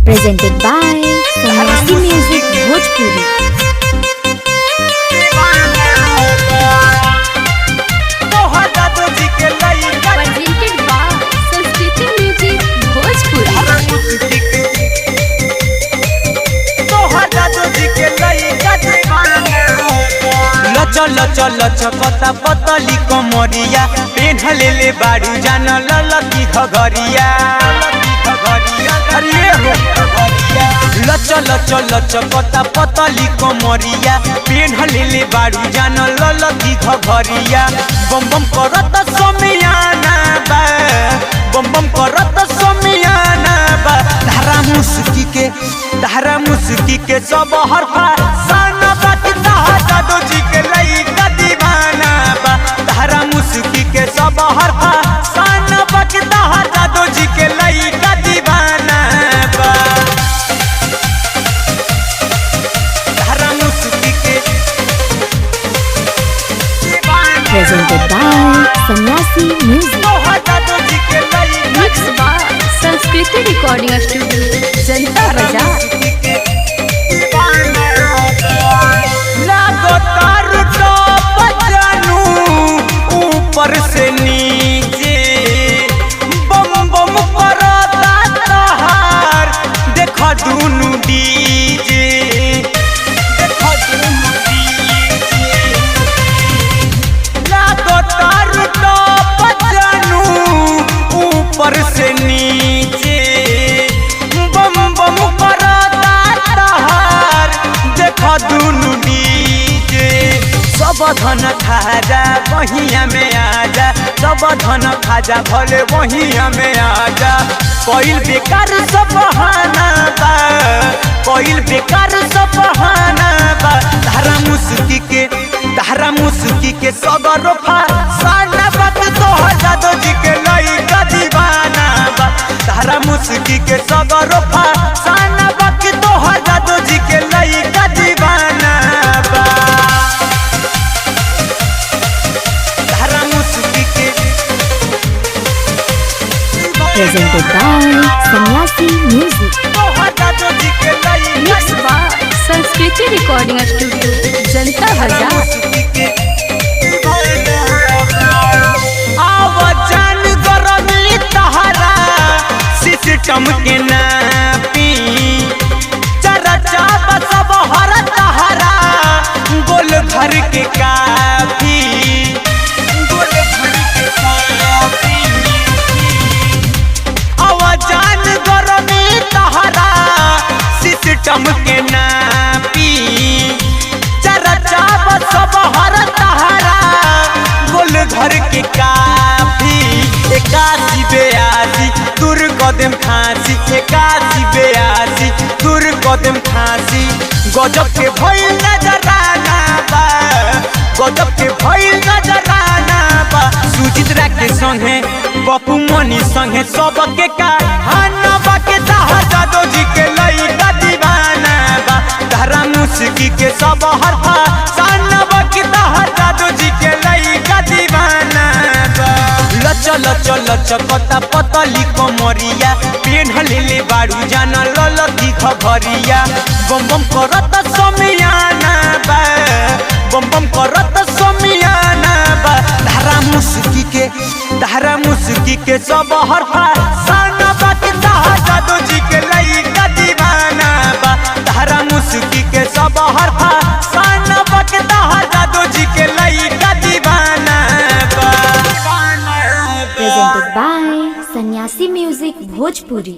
presented by Sannyasi Music Bhojpuri. Presented by Sanskrit Music Bhojpuri. लच लच लच पता पतली कमरिया पेन्हले ले बाड़ू जान ललकी घघरिया लच लच लच पता पतली कमरिया पेन्हले ले बाड़ू जान ललकी घघरिया बम बम करत समियाना बा बम बम करत समियाना बा धारा मुस्की के सब हरफा साना बात जादू जी के लइका दीवाना बा धारा मुस्की के सब हरफा साना बात जादू जी के लइका दीवाना बा धारा मुस्की के Presented by Sannyasi Music. Mixed by Sanskrit Recording Studio, Janta Bazaar. ऊपर से नीचे बम बम करता तहार देखा दुनु डीजे देखा दुनु डीजे लगातार टॉप जानू ऊपर से नीचे बम बम करता तहार देखा दुनु डीजे सब धन खाजा वहिया में आजा सब धन खाजा भले वहिया में आजा कोइल बेकार सब बहाना बा कोइल बेकार सब बहाना बा धारा मुस्की के सगरो फा साना बात तो जादू जी के लइका दीवाना बा धारा मुस्की के सगरो फा साना बात तो जादू जी के लइका दीवाना बा Presented by Sannyasi Music. Mixed by Sanskrit Recording Studio, Janta Bazaar. आवाजान गरमी तहरा सिस्टम के नापी चरचा बसब हर तहरा गोल घर के काफी गोल घर के काफी आवाजान गरमी तहरा सिस्टम के नापी चरचा बसब हर तहरा गोल घर के काफी एकासी बेयासी दूर कदम फांसी एकासी बेयासी दूर कदम फांसी गजब के भइल नजराना बा गजब के भइल नजराना बा सुचित्रा के संगे पप्पू मनी संगे सबके कहाना बा के जादू जी के लइका दीवाना बा धारा मुस्की के सब हरफा साना बा के जादू जी के लइका दीवाना बा लच लच लच पता पतली कमरिया पेन्हले ले बाड़ू जान ललकी घघरिया बम बम करत समियाना बा बम बम करत समियाना बा धारा मुस्की के सब हरफा साना बा के जादू जी के लइका दीवाना बा धारा मुस्की के सब हरफा साना बा के जादू जी के लइका दीवाना बा Presented by Sannyasi Music Bhojpuri.